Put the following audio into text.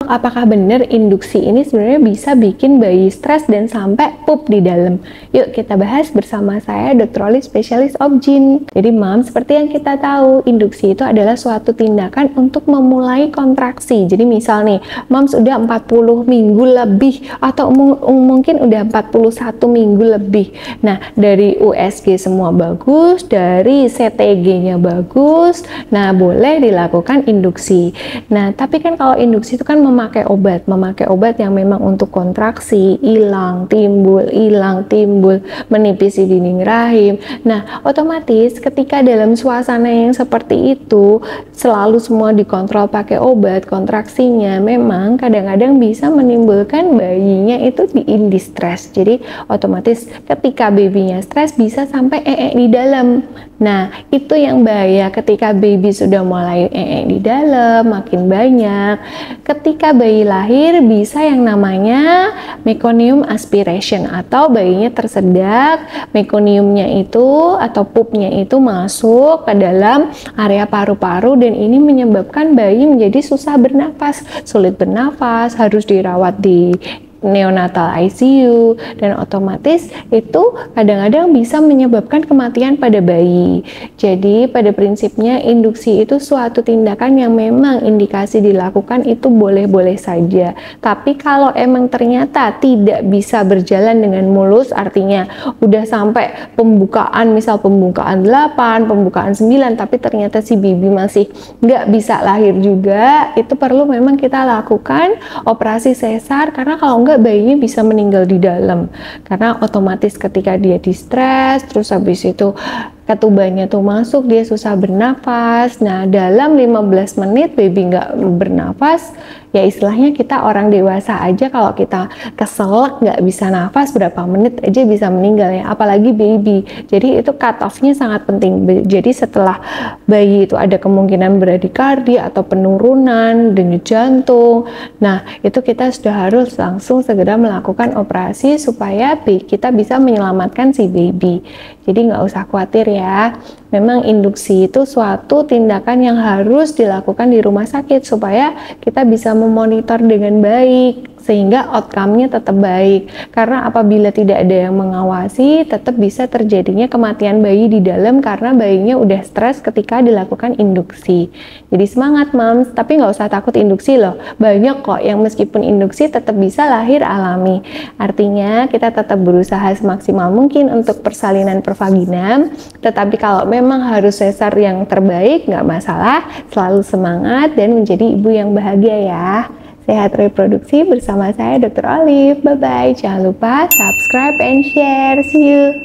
apakah benar induksi ini sebenarnya bisa bikin bayi stres dan sampai pup di dalam? Yuk kita bahas bersama saya Dr. Olive, spesialis OB/GYN. Jadi Moms, seperti yang kita tahu, induksi itu adalah suatu tindakan untuk memulai kontraksi. Jadi misal nih, Moms udah 40 minggu lebih atau mungkin udah 41 minggu lebih. Nah, dari USG semua bagus, dari CTG-nya bagus. Nah, boleh dilakukan induksi. Nah, tapi kan kalau induksi itu kan memakai obat yang memang untuk kontraksi, hilang, timbul, menipis di dinding rahim. Nah, otomatis ketika dalam suasana yang seperti itu, selalu semua dikontrol pakai obat, kontraksinya memang kadang-kadang bisa menimbulkan bayinya itu in distress. Jadi, otomatis ketika babynya stres bisa sampai di dalam. Nah, itu yang bahaya ketika baby sudah mulai di dalam, makin banyak. Ketika bayi lahir bisa yang namanya meconium aspiration atau bayinya tersedak, meconiumnya itu atau pupnya itu masuk ke dalam area paru-paru dan ini menyebabkan bayi menjadi susah bernafas, sulit bernafas, harus dirawat di neonatal ICU dan otomatis itu kadang-kadang bisa menyebabkan kematian pada bayi. Jadi pada prinsipnya induksi itu suatu tindakan yang memang indikasi dilakukan itu boleh-boleh saja. Tapi kalau emang ternyata tidak bisa berjalan dengan mulus, artinya udah sampai pembukaan, misal pembukaan 8, pembukaan 9, tapi ternyata si baby masih nggak bisa lahir juga, itu perlu memang kita lakukan operasi sesar karena kalau nggak bayinya bisa meninggal di dalam karena otomatis ketika dia distres terus habis itu ketubannya tuh masuk, dia susah bernafas. Nah, dalam 15 menit baby nggak bernafas, ya istilahnya kita orang dewasa aja kalau kita keselak nggak bisa nafas berapa menit aja bisa meninggal ya, apalagi baby. Jadi itu cut off-nya sangat penting. Jadi setelah bayi itu ada kemungkinan bradikardia atau penurunan denyut jantung, nah itu kita sudah harus langsung segera melakukan operasi supaya kita bisa menyelamatkan si baby. Jadi nggak usah khawatir ya, memang induksi itu suatu tindakan yang harus dilakukan di rumah sakit supaya kita bisa memonitor dengan baik sehingga outcome-nya tetap baik. Karena apabila tidak ada yang mengawasi, tetap bisa terjadinya kematian bayi di dalam karena bayinya udah stres ketika dilakukan induksi. Jadi semangat Moms, tapi nggak usah takut induksi loh. Banyak kok yang meskipun induksi tetap bisa lahir alami. Artinya kita tetap berusaha semaksimal mungkin untuk persalinan pervagina, tetapi kalau memang harus sesar yang terbaik, nggak masalah, selalu semangat dan menjadi ibu yang bahagia ya. Sehat reproduksi bersama saya Dr. Olive. Bye-bye. Jangan lupa subscribe and share. See you.